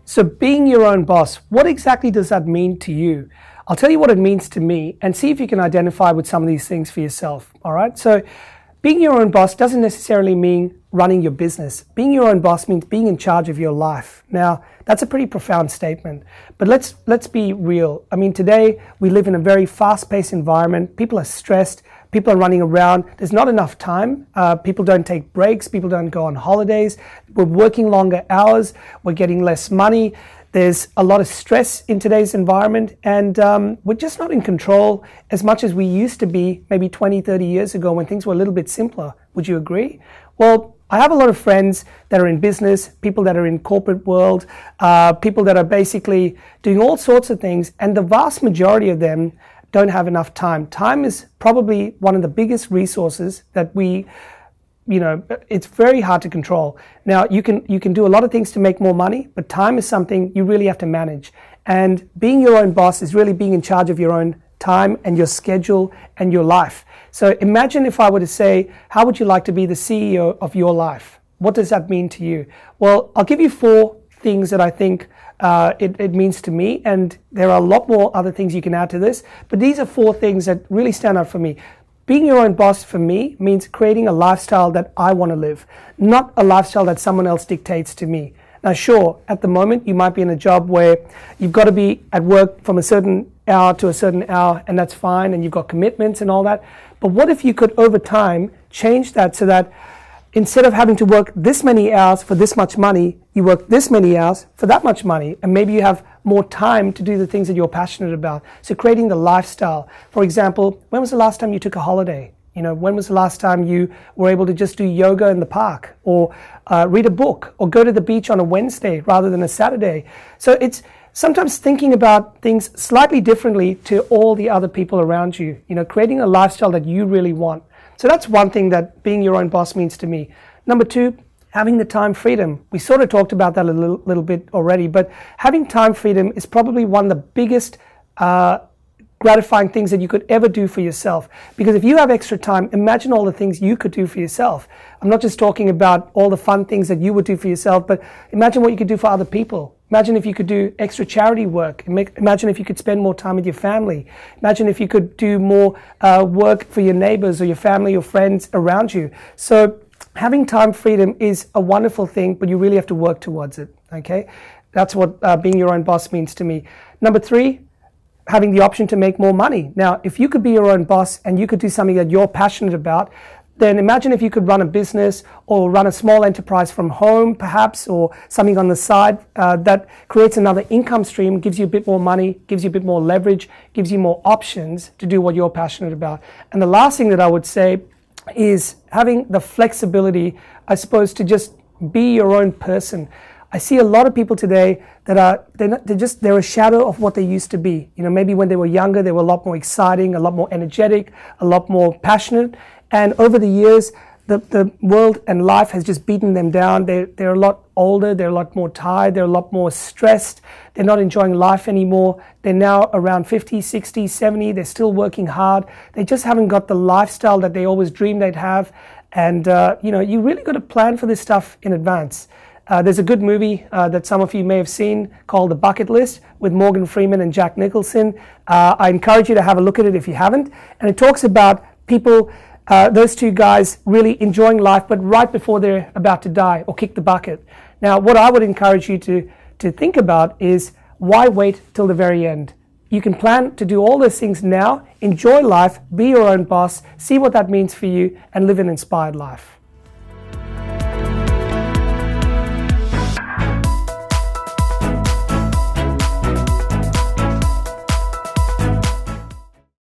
So being your own boss, what exactly does that mean to you? I'll tell you what it means to me and see if you can identify with some of these things for yourself, all right? So being your own boss doesn't necessarily mean running your business. Being your own boss means being in charge of your life. Now, that's a pretty profound statement, but let's be real. I mean, today we live in a very fast-paced environment. People are stressed. People are running around. There's not enough time. People don't take breaks. People don't go on holidays. We're working longer hours. We're getting less money. There's a lot of stress in today's environment, and we're just not in control as much as we used to be maybe 20, 30 years ago when things were a little bit simpler. Would you agree? Well, I have a lot of friends that are in business, people that are in corporate world, people that are basically doing all sorts of things, and the vast majority of them don't have enough time. Time is probably one of the biggest resources that it's very hard to control. Now, you can do a lot of things to make more money, but time is something you really have to manage. And being your own boss is really being in charge of your own time and your schedule and your life. So imagine if I were to say, how would you like to be the CEO of your life? What does that mean to you? Well, I'll give you 4 things that I think it means to me, and there are a lot more other things you can add to this, but these are 4 things that really stand out for me. Being your own boss for me means creating a lifestyle that I want to live, not a lifestyle that someone else dictates to me. Now, sure, at the moment you might be in a job where you've got to be at work from a certain hour to a certain hour, and that's fine, and you've got commitments and all that. But what if you could, over time, change that so that instead of having to work this many hours for this much money, you work this many hours for that much money, and maybe you have more time to do the things that you're passionate about. So creating the lifestyle. For example, when was the last time you took a holiday? When was the last time you were able to just do yoga in the park, or read a book, or go to the beach on a Wednesday rather than a Saturday? So it's sometimes thinking about things slightly differently to all the other people around you, creating a lifestyle that you really want. So that's one thing that being your own boss means to me. Number 2, having the time freedom. We sort of talked about that a little bit already, but having time freedom is probably one of the biggest gratifying things that you could ever do for yourself. Because if you have extra time, imagine all the things you could do for yourself. I'm not just talking about all the fun things that you would do for yourself, but imagine what you could do for other people. Imagine if you could do extra charity work. Imagine if you could spend more time with your family. Imagine if you could do more work for your neighbors or your family or friends around you. So having time freedom is a wonderful thing, but you really have to work towards it, okay? That's what being your own boss means to me. Number 3, having the option to make more money. Now, if you could be your own boss and you could do something that you're passionate about, then imagine if you could run a business or run a small enterprise from home, perhaps, or something on the side that creates another income stream, gives you a bit more money, gives you a bit more leverage, gives you more options to do what you're passionate about. And the last thing that I would say is having the flexibility, I suppose, to just be your own person. I see a lot of people today that they're a shadow of what they used to be. Maybe when they were younger, they were a lot more exciting, a lot more energetic, a lot more passionate. And over the years, the world and life has just beaten them down. They're a lot older, they're a lot more tired, they're a lot more stressed. They're not enjoying life anymore. They're now around 50, 60, 70. They're still working hard. They just haven't got the lifestyle that they always dreamed they'd have. And, you really got to plan for this stuff in advance. There's a good movie that some of you may have seen called The Bucket List with Morgan Freeman and Jack Nicholson. I encourage you to have a look at it if you haven't. And it talks about people, those 2 guys really enjoying life, but right before they're about to die or kick the bucket. Now, what I would encourage you to think about is, why wait till the very end? You can plan to do all those things now, enjoy life, be your own boss, see what that means for you, and live an inspired life.